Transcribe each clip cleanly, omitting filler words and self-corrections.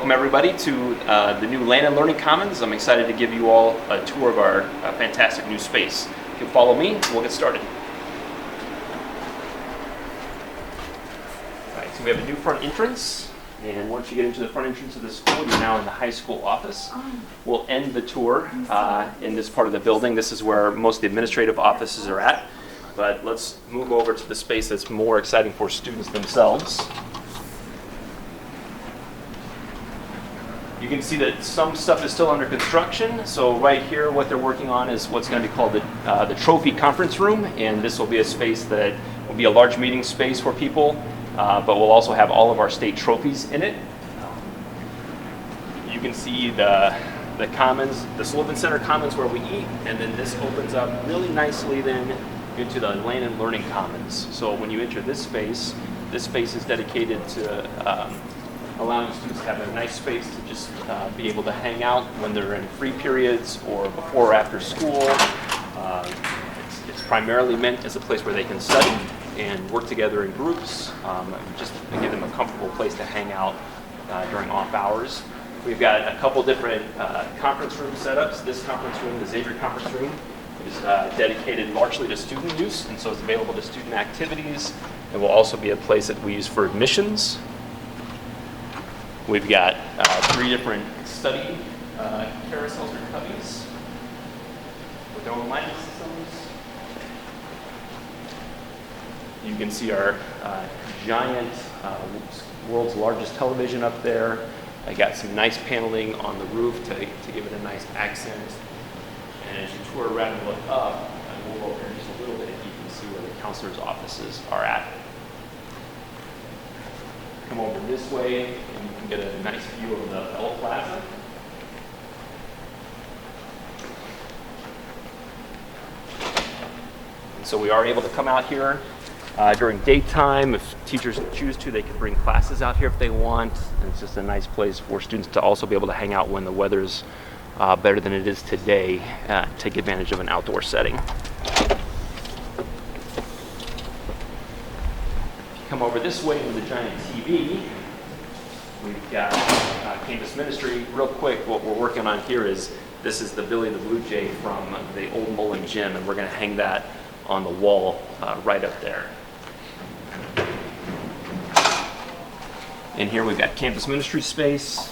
welcome everybody to the new Lannon Learning Commons. I'm excited to give you all a tour of our fantastic new space. If you follow me, we'll get started. All right, so we have a new front entrance, and once you get into the front entrance of the school, you're now in the high school office. We'll end the tour in this part of the building. This is where most of the administrative offices are at, but let's move over to the space that's more exciting for students themselves. You can see that some stuff is still under construction. So right here, what they're working on is what's going to be called the trophy conference room, and this will be a space that will be a large meeting space for people, but we'll also have all of our state trophies in it. You can see the commons, the Sullivan Center Commons where we eat, and then this opens up really nicely then into the Lannon Learning Commons. So when you enter this space is dedicated to allowing students to have a nice space to just be able to hang out when they're in free periods or before or after school. It's primarily meant as a place where they can study and work together in groups, just to give them a comfortable place to hang out during off hours. We've got a couple different conference room setups. This conference room, the Xavier conference room, is dedicated largely to student use, and so it's available to student activities. It will also be a place that we use for admissions. We've got 3 different study carousels or cubbies with their own lighting systems. You can see our giant, world's largest television up there. I got some nice paneling on the roof to give it a nice accent. And as you tour around and look up, and we'll go over here just a little bit, you can see where the counselors' offices are at. Come over this way, and you can get a nice view of the Bell Plaza. And so we are able to come out here during daytime. If teachers choose to, they can bring classes out here if they want. And it's just a nice place for students to also be able to hang out when the weather's better than it is today, take advantage of an outdoor setting. Come over this way with the giant TV. We've got campus ministry. Real quick, what we're working on here is, this is the Billy the Blue Jay from the old Mullen Gym, and we're going to hang that on the wall right up there. In here we've got campus ministry space.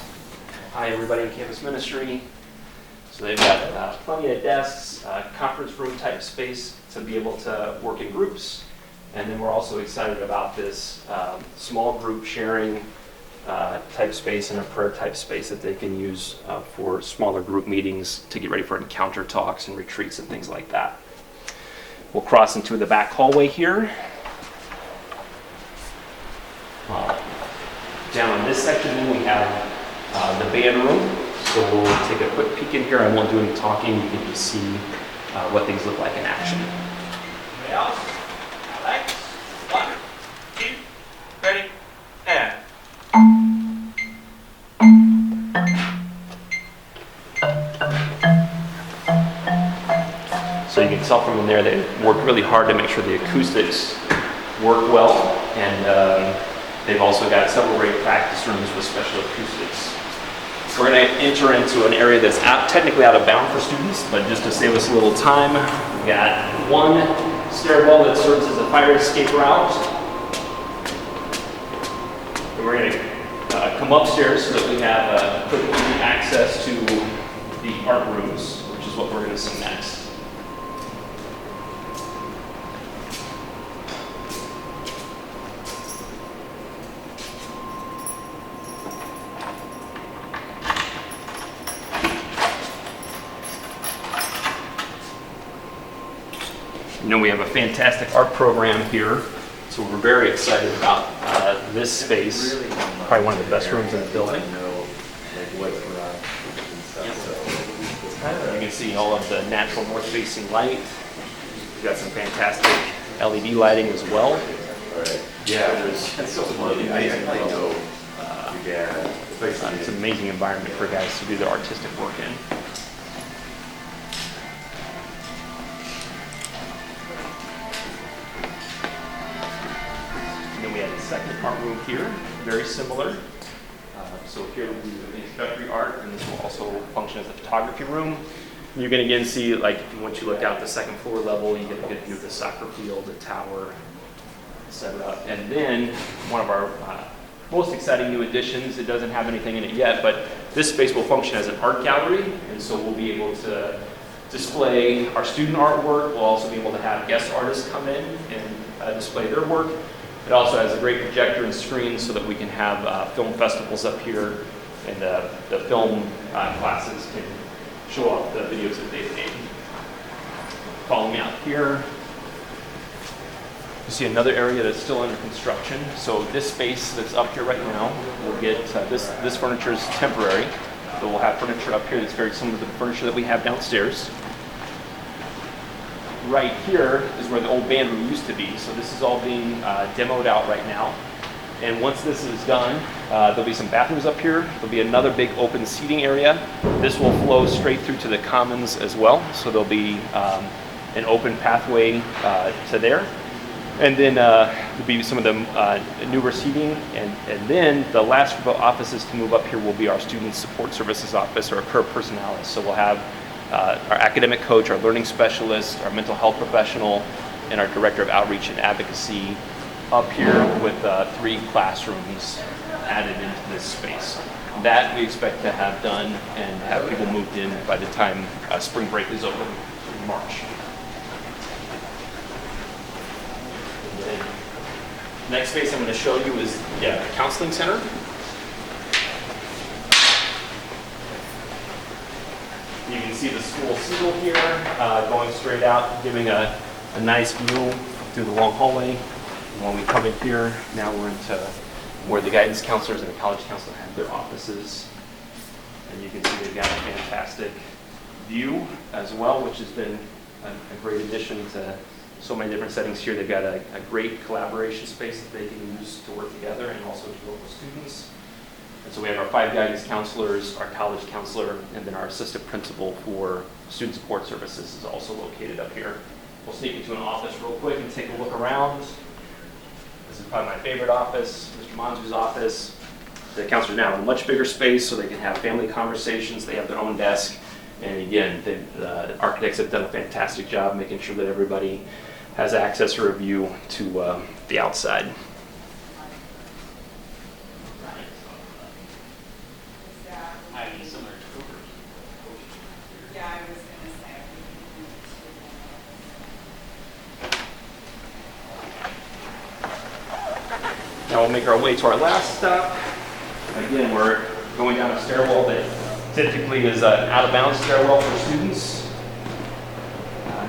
Hi everybody in campus ministry. So they've got plenty of desks, conference room type space to be able to work in groups. And then we're also excited about this small group sharing type space and a prayer type space that they can use for smaller group meetings to get ready for encounter talks and retreats and things like that. We'll cross into the back hallway here. Down in this section we have the band room. So we'll take a quick peek in here. I won't do any talking. You can just see what things look like in action. Anybody else? Alex? 1, 2, ready, and. So you can tell from in there they worked really hard to make sure the acoustics work well, and they've also got several great practice rooms with special acoustics. We're going to enter into an area that's technically out of bounds for students, but just to save us a little time, we've got one stairwell that serves as a fire escape route. And we're going to come upstairs so that we have quick easy access to the art rooms, which is what we're going to see next. You know, we have a fantastic art program here, so we're very excited about this space. Probably one of the best rooms in the building. You can see all of the natural north-facing light. We've got some fantastic LED lighting as well. Yeah, It's an amazing environment for guys to do their artistic work in. And then we have the second art room here, very similar. So here will be the introductory art, and this will also function as a photography room. You can again see, like, once you look out the second floor level, you get a good view of the soccer field, the tower, etc. And then one of our most exciting new additions, it doesn't have anything in it yet, but this space will function as an art gallery, and so we'll be able to display our student artwork. We'll also be able to have guest artists come in and display their work. It also has a great projector and screen so that we can have film festivals up here, and the film classes can show off the videos that they've made. Follow me out here. You see another area that's still under construction. So this space that's up here right now, we'll get, this furniture is temporary. So we'll have furniture up here that's very similar to the furniture that we have downstairs. Right here is where the old band room used to be. So this is all being demoed out right now. And once this is done, there'll be some bathrooms up here. There'll be another big open seating area. This will flow straight through to the commons as well. So there'll be an open pathway to there. And then there'll be some of the newer seating. And then the last group of offices to move up here will be our student support services office, or a per personalis. So we'll have our academic coach, our learning specialist, our mental health professional, and our director of outreach and advocacy up here with 3 classrooms added into this space. That we expect to have done and have people moved in by the time spring break is over in March. Next space I'm going to show you is the counseling center. You can see the school signal here going straight out, giving a nice view through the long hallway. And when we come in here, now we're into where the guidance counselors and the college counselor have their offices. And you can see they've got a fantastic view as well, which has been a great addition to so many different settings here. They've got a great collaboration space that they can use to work together, and also to work with students. And so we have our 5 guidance counselors, our college counselor, and then our assistant principal for student support services is also located up here. We'll sneak into an office real quick and take a look around. This is probably my favorite office, Mr. Manzu's office. The counselors now have a much bigger space so they can have family conversations. They have their own desk. And again, the architects have done a fantastic job making sure that everybody has access or a view to the outside. Now we'll make our way to our last stop. Again, we're going down a stairwell that typically is an out-of-bounds stairwell for students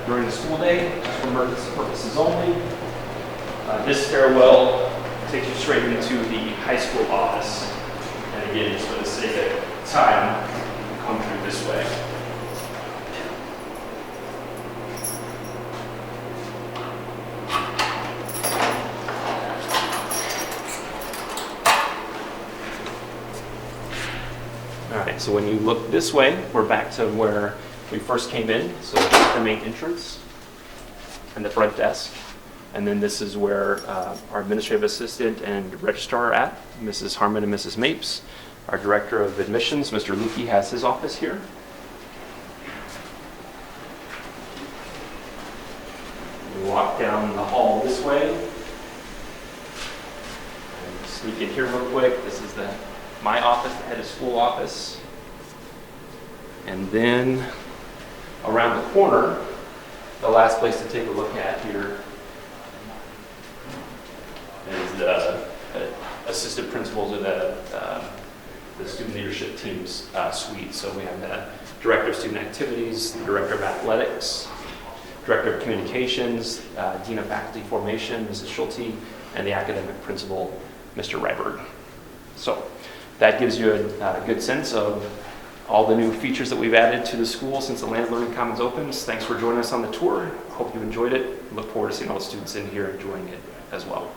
during the school day, just for emergency purposes only. This stairwell takes you straight into the high school office. And again, just for the sake of time, we'll come through this way. All right, so when you look this way, we're back to where we first came in. So that's the main entrance and the front desk. And then this is where our administrative assistant and registrar are at, Mrs. Harmon and Mrs. Mapes. Our director of admissions, Mr. Lukey, has his office here. We walk down the hall this way. And sneak in here real quick. This is my office, the head of school office. And then around the corner, the last place to take a look at here is the assistant principals or the student leadership team's suite. So we have the director of student activities, the director of athletics, director of communications, dean of faculty formation, Mrs. Schulte, and the academic principal, Mr. Ryberg. So that gives you a good sense of all the new features that we've added to the school since the Lannon Learning Commons opens. Thanks for joining us on the tour. Hope you enjoyed it. Look forward to seeing all the students in here enjoying it as well.